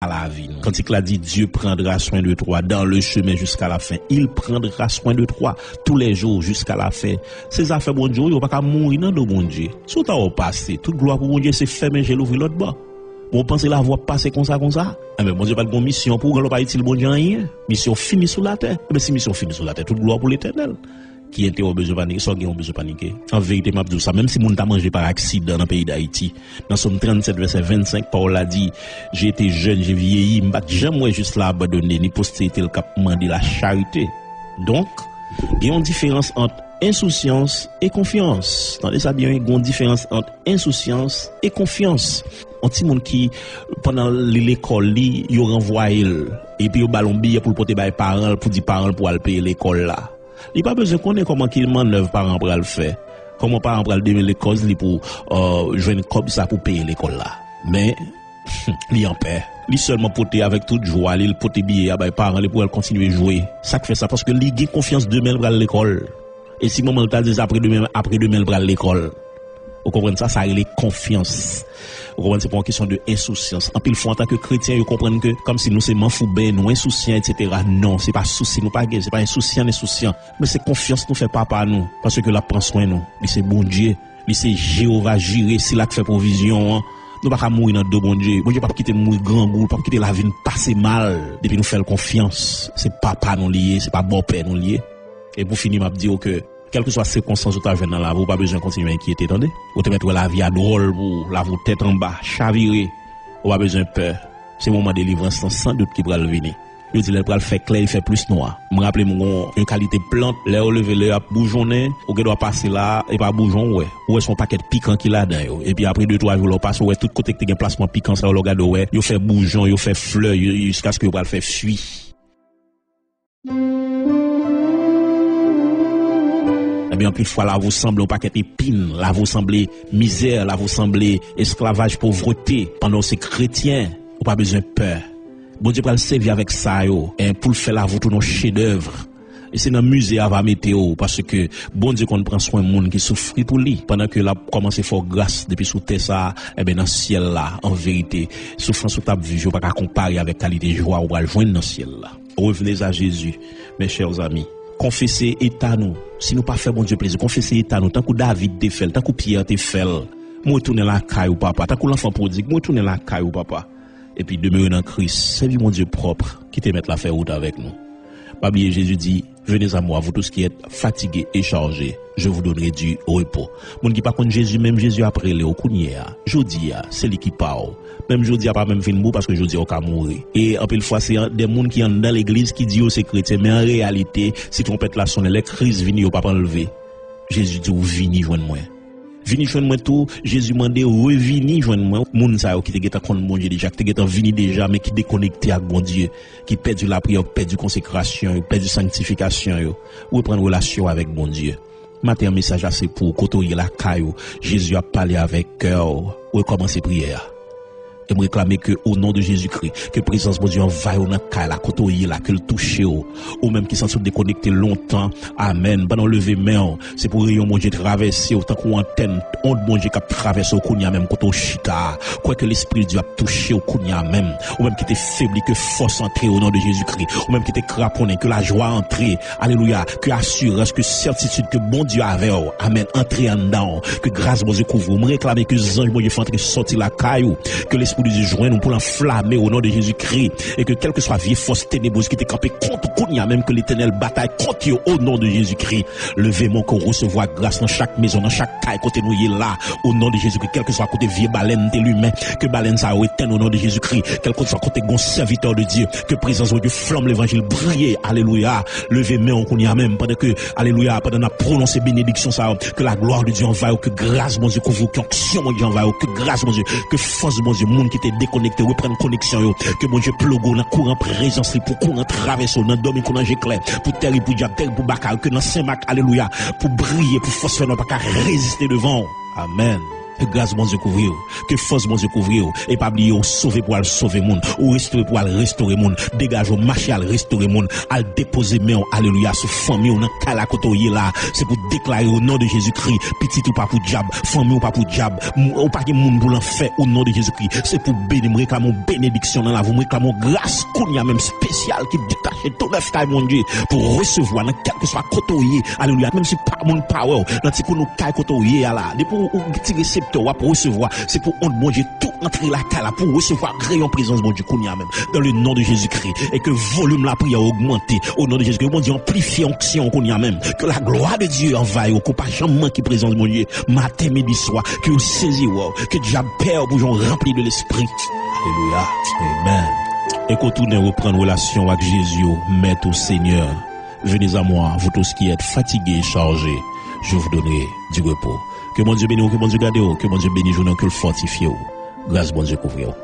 à la vie. Quand il a dit Dieu prendra soin de toi dans le chemin jusqu'à la fin, il prendra soin de toi tous les jours jusqu'à la fin. Ces affaires bon Dieu, il va pas mourir dans le bon Dieu. Tout a passé, toute gloire pour bon Dieu, c'est fermé, j'ai l'ouvrir l'autre bas. Bon pensez la voie passer comme ça. Mais bon Dieu pas de bonne mission pour pas utile bon Dieu rien. Mission finie sur la terre. Mais si mission finie sur la terre, toute gloire pour l'Éternel. Qui était au besoin paniquer, soit qui ont besoin paniquer. En vérité, m'a dit ça, même si moun t'a mangé par accident dans le pays d'Haïti. Dans Somme 37, verset 25, Paul a dit, j'ai été jeune, j'ai vieilli, m'bat jamais juste là abandonné, ni postérité le cap mandé la charité. Donc, il y a une différence entre insouciance et confiance. Attendez ça bien, il y a une différence entre insouciance et confiance. Un petit monde qui, pendant l'école, il renvoie et puis au ballon billet pour le porter par les parents, pour dire parents pour aller payer l'école là. Il n'a pas besoin de connaître comment qu'il manœuvre parents pour le faire. Comment parents pour le donner les causes pour jouer comme ça pour payer l'école là. Mais, il en paie. Il seulement porter avec toute joie, il porter billet à les parents pour continuer à jouer. Ça fait ça parce que il a confiance demain pour l'école. Et si maman t'a dit après demain pour l'école. Vous comprenez ça? Ça a les confiance. Vous comprenez, c'est pas une question de insouciance. En pile fois, en tant que chrétien, vous comprenez que, comme si nous, c'est manfoubé, nous, insouciants, etc. Non, c'est pas souci, nous, pas gay, c'est pas insouciant, mais c'est confiance, nous fait papa, nous. Parce que là, prend soin, nous. Mais c'est bon Dieu. Mais c'est Jéhovah Jireh, c'est là que fait provision, hein. Nous, pas mourir dans deux bon Dieu. Bon Dieu, pas quitter mourir grand goût, pas quitter la vie, nous passer mal. Depuis nous faire confiance. C'est papa, nous lié, c'est pas bon père, nous lié. Et pour finir, m'a dire que, quelle que soit circonstance où tu as dans la vie, pas besoin de continuer à inquiéter, attendez. Ou te mettre la vie à drôle pour la vous tête en bas, chavirer. Ou pas besoin de peur. C'est le moment de délivrance sans doute qui va le venir. Il dit, le pral fait clair, il fait plus noir. Me rappelle une qualité plante, l'air levé, l'air bougeonné, ou qu'il doit passer là, et pas bougeon, ouais. Ou est son paquet piquant qu'il a dedans, et puis après 2-3 jours, on passe, ouais, tout côté que tu as un placement piquant, ça, on regarde, ouais. Il fait bougeon, il fait fleur, jusqu'à ce que le pral fait fuir. Eh bien, plus fois, là, vous semble un paquet épine, là, vous semblez misère, là, vous semblez esclavage, pauvreté. Pendant ces chrétiens, ou pas besoin de peur. Bon Dieu, pour le servir avec ça, yo, et pour le faire là, vous tout nos chefs-d'œuvre. Et c'est dans le musée avant météo, parce que bon Dieu, qu'on prend soin de monde qui souffre pour lui. Pendant que là, commence à faire grâce depuis sous terre ça, eh bien, dans le ciel là, en vérité, souffrance sous table vie, je ne peux pas comparer avec qualité de joie ou à le joindre dans le ciel là. Revenez à Jésus, mes chers amis. Confesser état nous. Si nous pas fait bon Dieu plaisir, confesser état nous. Tant que David te fait, tant que Pierre te fait. Moi tourner la caille papa. Tant que l'enfant prodigue, moi tourner la caille papa. Et puis demeurer dans Christ. Servis mon Dieu propre qui te mette la faire route avec nous. Pas oublier Jésus dit, venez à moi, vous tous qui êtes fatigués et chargés, je vous donnerai du repos. Mon qui pas contre Jésus, même Jésus après le okounia. Jodi c'est lui qui parle. Même jodi a pas même fin mot parce que jodi au ka mourir. Et en pile fois c'est des monde qui sont dans l'église qui dit c'est chrétien, mais en réalité, si trompette la sonne, les crises vini au pas enlever. Jésus dit ou vini joindre moi. Vini joindre moi tout, Jésus mandé revini joindre moi. Moun sa yo qui te geta contre bon Dieu déjà, qui te geta vini déjà mais qui déconnecté avec bon Dieu, qui perdu la prière, perdu consécration, perdu sanctification yo, ou prendre relation avec bon Dieu. Matin un message assez pour côtoyer la caillou. Jésus a parlé avec cœur, ou commencer prière. Et me réclamer que au nom de Jésus-Christ, que présence de Dieu envahit dans la la côtoyer là, que le toucher ou même qui sont déconnectés longtemps. Amen. Pendant lever main, c'est pour rayon mon Dieu traverser autant qu'on antenne, on bon Dieu qui traverse au kounya même côté chita. Quoi que l'esprit de Dieu a touché au kounya même, ou même qui était faibli que force entrer au nom de Jésus-Christ, ou même qui était craponné que la joie entrer. Alléluia, que assurance, que certitude que bon Dieu avait. Amen. Entrer en dedans, que grâce bon Dieu couvre. Me réclamer que les anges bon Dieu font entrer sortir la caillou, que l'esprit de Dieu joint nous pour l'enflammer au nom de Jésus-Christ, et que quelle que soit vieille force ténébreuse qui t'est campée contre Kounia, même que l'éternel bataille contre eux au nom de Jésus-Christ. Levez mon qu'on recevoir grâce dans chaque maison, dans chaque caille côté nous est là au nom de Jésus-Christ, quel que soit côté vieille baleine de l'humain, que baleine ça éteint au nom de Jésus-Christ, quel que soit côté gon serviteur de Dieu, que présence de Dieu flamme l'évangile briller. Alléluia. Levez mon qu'on y a même pendant que alléluia, pendant qu'on a prononcé bénédiction ça, que la gloire de Dieu envahit, que grâce mon Dieu couvre, que action mon Dieu envahit, que grâce mon Dieu, que force mon Dieu, monde qui était déconnecté, reprendre connexion yo, que mon Dieu plogo dans courant présence pour courant traverse dans dormir qu'on ange clair, pour terre pour diable, terre pour bakal, que dans Saint-Marc alléluia, pour briller, pour force faire pas résister devant. Amen. Que grâce bon Dieu couvrir, que force bon Dieu couvrir, et pas oublier ou sauver pour aller sauver monde, ou restaurer pour aller restaurer monde, dégage au marché à restaurer monde, à déposer main, alléluia, sur famille ou dans kala kotoye là, c'est pour déclarer au nom de Jésus-Christ, petit ou pas pour diable, famille ou pas pour diable, ou pas que monde pour l'enfer au nom de Jésus-Christ, c'est pour bénir, réclamer bénédiction dans la vie, réclamer grâce qu'on y a même spécial qui détache tout neuf taille mon Dieu, pour recevoir dans quel que soit kotoye, alléluia, même si pas mon power, dans ce qu'on nous caille kotoye là, depuis pour petit récepteur pour recevoir, c'est pour on bon Dieu tout entrer la cala pour recevoir créer en présence bon Dieu qu'on y a même dans le nom de Jésus-Christ et que volume la prière augmenter au nom de Jésus-Christ bon Dieu amplifier onction qu'on y a même que la gloire de Dieu envahit au pas jamais qui présence mon Dieu matin midi soir que saisi que diable père pour gens rempli de l'esprit. Alléluia. Amen. Et qu'on tourne reprendre relation avec Jésus, maître au Seigneur. Venez à moi, vous tous qui êtes fatigués et chargés, je vous donnerai du repos. Que mon Dieu bénisse, que mon Dieu garde, que mon Dieu bénisse, que le fortifie. Grâce bon Dieu couvre.